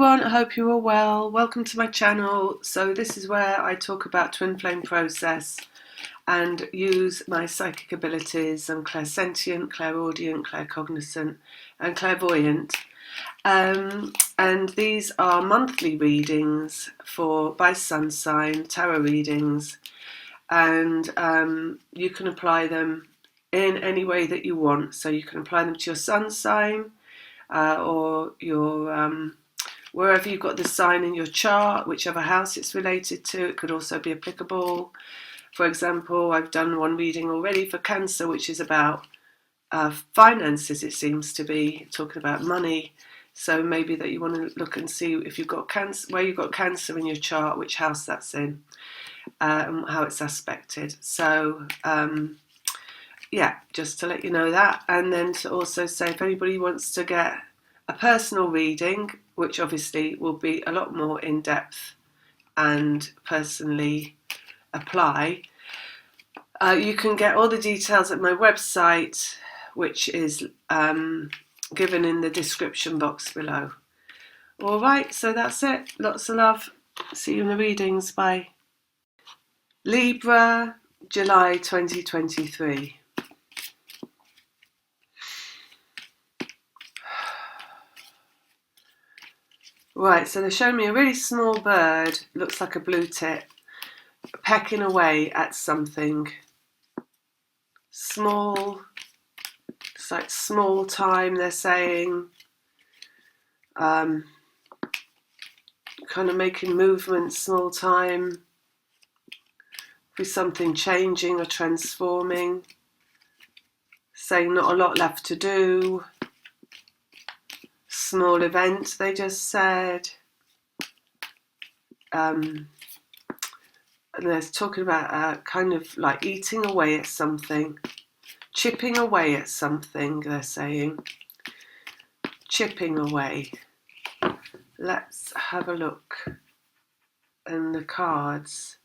everyone, I hope you're all well. Welcome to my channel. So this is where I talk about twin flame process and use my psychic abilities. I'm clairsentient, clairaudient, claircognizant and clairvoyant. And these are monthly readings by sun sign, tarot readings, and you can apply them in any way that you want. So you can apply them to your sun sign or your wherever you've got the sign in your chart, whichever house it's related to. It could also be applicable. For example, I've done one reading already for Cancer, which is about finances, it seems to be, talking about money. So maybe that you want to look and see if you've got Cancer, where you've got Cancer in your chart, which house that's in, and how it's aspected. So yeah, just to let you know that. And then to also say, if anybody wants to get a personal reading, which obviously will be a lot more in depth and personally apply, you can get all the details at my website, which is given in the description box below. All right, so that's it. Lots of love. See you in the readings. Bye. Libra, July 2023. Right, so they're showing me a really small bird, looks like a blue tit, pecking away at something. Small, it's like small time, they're saying. Kind of making movements, small time, with something changing or transforming. Saying not a lot left to do. Small event, they just said. And they're talking about kind of like eating away at something, chipping away at something, they're saying. Chipping away. Let's have a look in the cards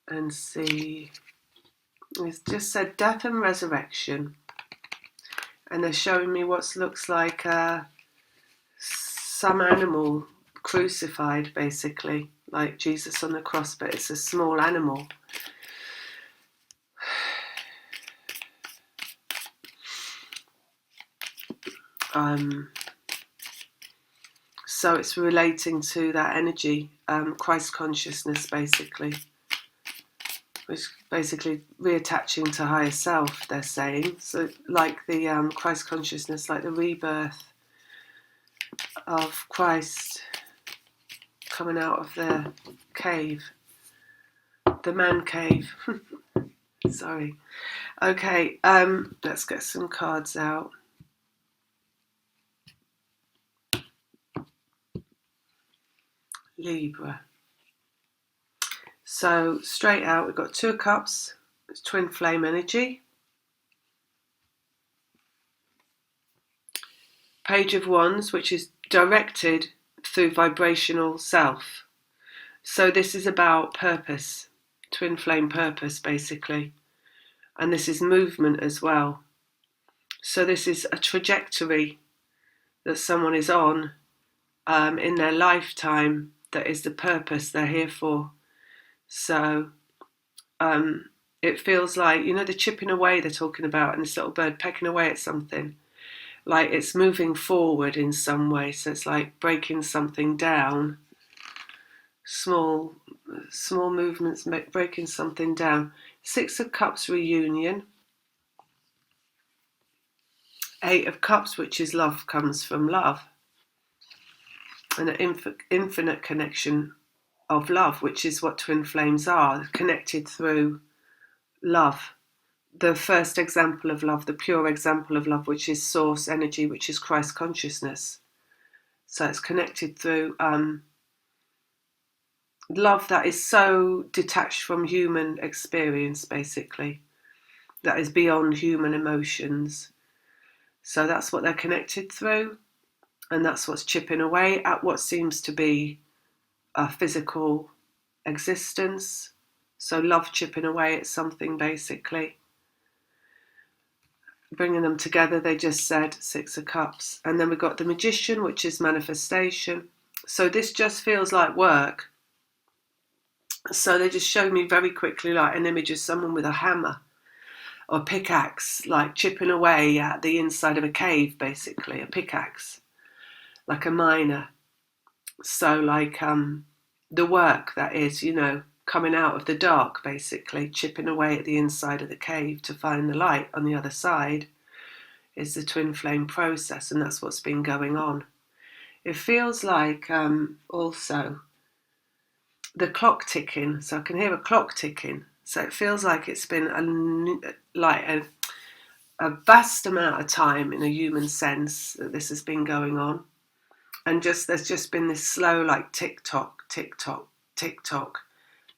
and see. It's just said death and resurrection. And they're showing me what looks like some animal crucified, basically, like Jesus on the cross, but it's a small animal. So it's relating to that energy, Christ consciousness, basically, which basically reattaching to higher self, they're saying. So like the Christ consciousness, like the rebirth of Christ coming out of the cave, the man cave. Sorry. Okay, let's get some cards out. Libra. So straight out, we've got Two of Cups, it's twin flame energy. Page of Wands, which is directed through vibrational self. So this is about purpose, twin flame purpose, basically. And this is movement as well. So this is a trajectory that someone is on in their lifetime, that is the purpose they're here for. So it feels like, you know, the chipping away they're talking about, and this little bird pecking away at something, like it's moving forward in some way. So it's like breaking something down, small movements, breaking something down. Six of Cups, reunion. Eight of Cups, which is love, comes from love, and an infinite connection of love, which is what twin flames are, connected through love. The first example of love, the pure example of love, which is source energy, which is Christ consciousness. So it's connected through love that is so detached from human experience, basically, that is beyond human emotions. So that's what they're connected through, and that's what's chipping away at what seems to be a physical existence. So love chipping away at something, basically. Bringing them together, they just said, Six of Cups. And then we've got the Magician, which is manifestation. So this just feels like work. So they just showed me very quickly like an image of someone with a hammer or a pickaxe, like chipping away at the inside of a cave, basically, a pickaxe, like a miner. So like the work that is, coming out of the dark, basically, chipping away at the inside of the cave to find the light on the other side is the twin flame process, and that's what's been going on. It feels like also the clock ticking, so I can hear a clock ticking. So it feels like it's been a vast amount of time in a human sense that this has been going on. And there's just been this slow like tick tock, tick tock, tick tock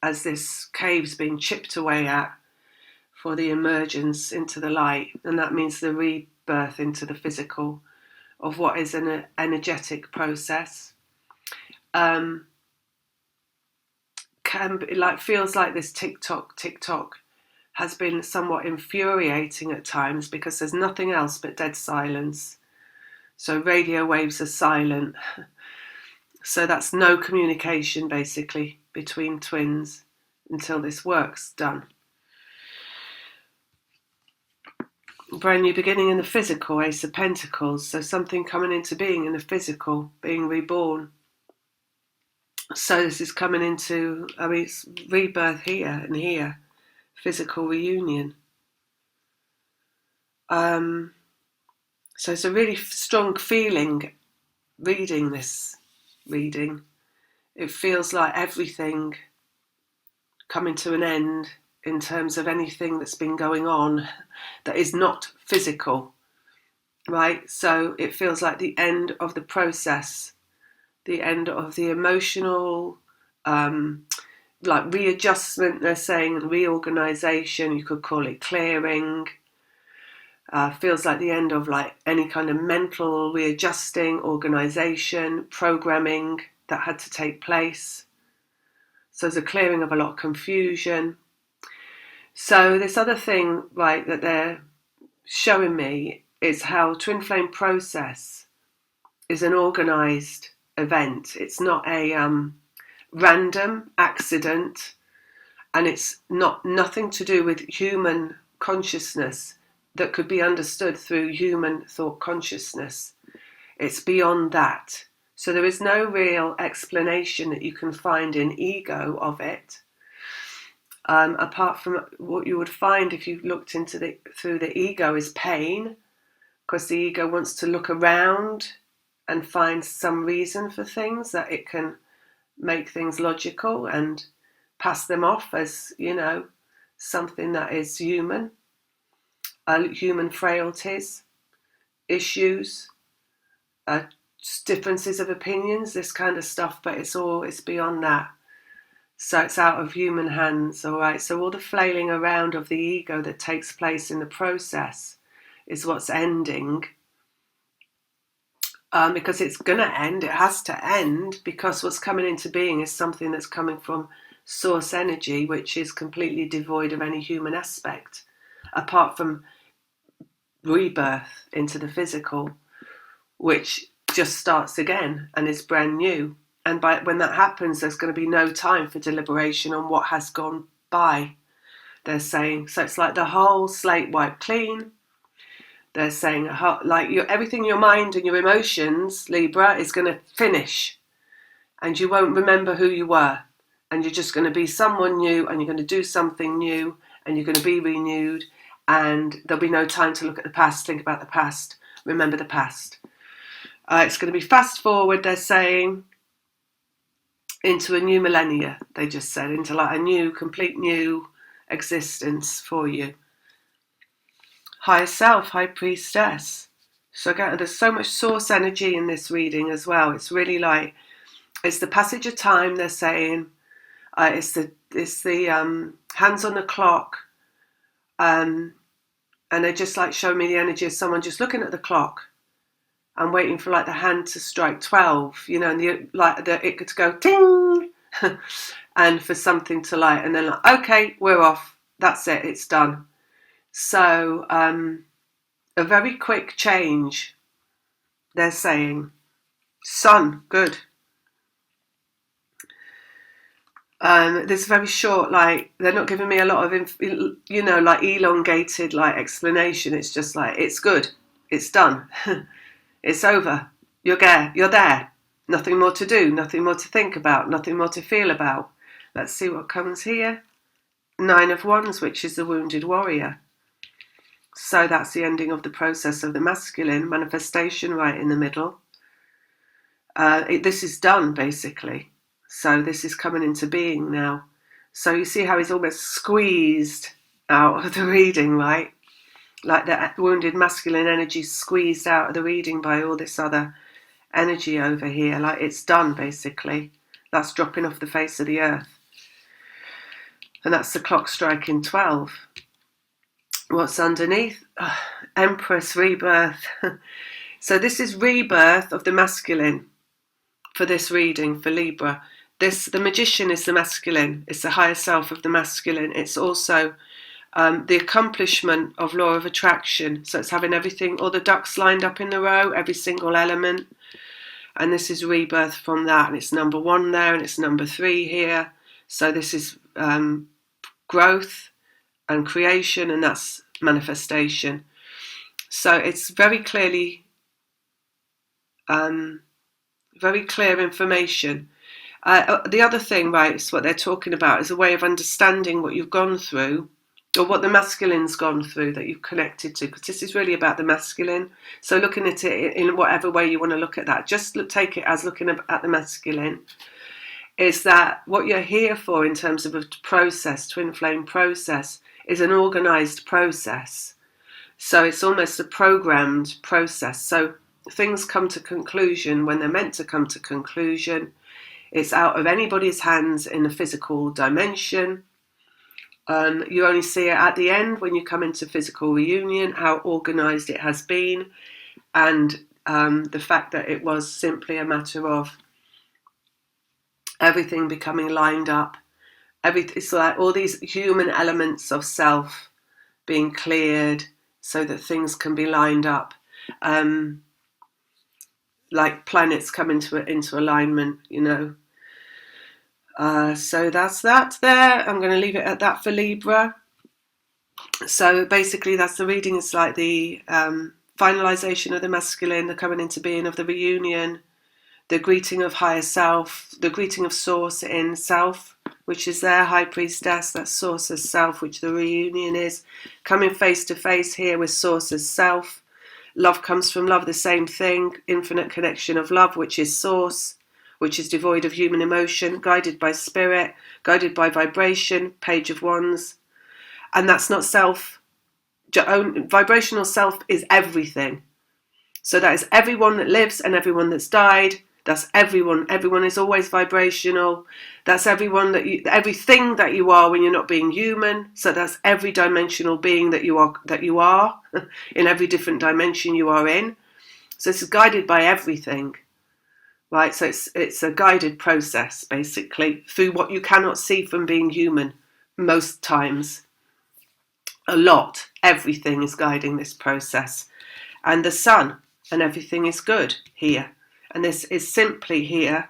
as this cave's been chipped away at for the emergence into the light. And that means the rebirth into the physical of what is an energetic process. Feels like this tick tock has been somewhat infuriating at times because there's nothing else but dead silence. So radio waves are silent. So that's no communication basically between twins until this work's done. Brand new beginning in the physical, Ace of Pentacles. So something coming into being in the physical, being reborn. So this is coming into, it's rebirth here and here, physical reunion. So it's a really strong feeling reading this reading. It feels like everything coming to an end in terms of anything that's been going on that is not physical, right? So it feels like the end of the process, the end of the emotional, like readjustment, they're saying, reorganization, you could call it clearing. Feels like the end of like any kind of mental readjusting, organization, programming that had to take place. So there's a clearing of a lot of confusion. So this other thing, right, that they're showing me is how twin flame process is an organized event. It's not a random accident, and it's nothing to do with human consciousness that could be understood through human thought consciousness. It's beyond that. So there is no real explanation that you can find in ego of it, apart from what you would find if you looked through the ego is pain, because the ego wants to look around and find some reason for things that it can make things logical and pass them off as, something that is human. Human frailties, issues, differences of opinions, this kind of stuff, but it's beyond that. So it's out of human hands, all right? So all the flailing around of the ego that takes place in the process is what's ending. Because it's going to end, it has to end, because what's coming into being is something that's coming from source energy, which is completely devoid of any human aspect, apart from rebirth into the physical, which just starts again and is brand new. And when that happens, there's going to be no time for deliberation on what has gone by, they're saying. So it's like the whole slate wiped clean. They're saying like everything, your mind and your emotions, Libra, is going to finish, and you won't remember who you were, and you're just going to be someone new, and you're going to do something new, and you're going to be renewed, and there'll be no time to look at the past, think about the past, remember the past. It's going to be fast forward, they're saying, into a new millennia, they just said, into like a new, complete new existence for you. Higher self, high priestess. So again, there's so much source energy in this reading as well. It's really like, it's the passage of time, they're saying. It's the hands on the clock. And they just like show me the energy of someone just looking at the clock and waiting for like the hand to strike 12, and it could go ting, and for something to light, and then like, okay, we're off. That's it. It's done. So a very quick change. They're saying, sun, good. There's very short, like, they're not giving me a lot of, like elongated, like, explanation. It's just like, it's good, it's done, it's over, you're there, nothing more to do, nothing more to think about, nothing more to feel about. Let's see what comes here. 9 of Wands, which is the wounded warrior. So that's the ending of the process of the masculine, manifestation right in the middle. This is done, basically. So this is coming into being now. So you see how he's almost squeezed out of the reading, right? Like the wounded masculine energy squeezed out of the reading by all this other energy over here. Like, it's done, basically. That's dropping off the face of the earth. And that's the clock striking 12. What's underneath? Empress, rebirth. So this is rebirth of the masculine for this reading for Libra. The magician is the masculine. It's the higher self of the masculine. It's also the accomplishment of law of attraction. So it's having everything, all the ducks lined up in the row, every single element. And this is rebirth from that. And it's number 1 there, and it's number 3 here. So this is growth and creation, and that's manifestation. So it's very clearly, very clear information. The other thing, right, is what they're talking about is a way of understanding what you've gone through, or what the masculine's gone through that you've connected to, because this is really about the masculine. So looking at it in whatever way you want to look at that, just take it as looking at the masculine, is that what you're here for in terms of a process, twin flame process, is an organised process. So it's almost a programmed process. So things come to conclusion when they're meant to come to conclusion. It's out of anybody's hands in a physical dimension. You only see it at the end when you come into physical reunion, how organised it has been, and the fact that it was simply a matter of everything becoming lined up. It's like all these human elements of self being cleared so that things can be lined up, like planets come into alignment, So that's that there. I'm going to leave it at that for Libra. So basically that's the reading. It's like the finalization of the masculine, the coming into being of the reunion, the greeting of higher self, the greeting of source in self, which is their high priestess, that's source as self, which the reunion is. Coming face to face here with source as self. Love comes from love, the same thing. Infinite connection of love, which is source, which is devoid of human emotion, guided by spirit, guided by vibration, Page of Wands. And that's not self. Vibrational self is everything. So that is everyone that lives and everyone that's died. That's everyone. Everyone is always vibrational. That's everyone everything that you are when you're not being human. So that's every dimensional being that you are in every different dimension you are in. So it's guided by everything, right? So it's a guided process, basically, through what you cannot see from being human most times. A lot, everything is guiding this process. And the sun, and everything is good here. And this is simply here,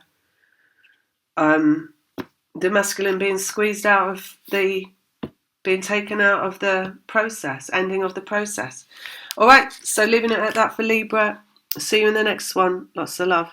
the masculine being squeezed out of being taken out of the process, ending of the process. All right, so leaving it at that for Libra. See you in the next one. Lots of love.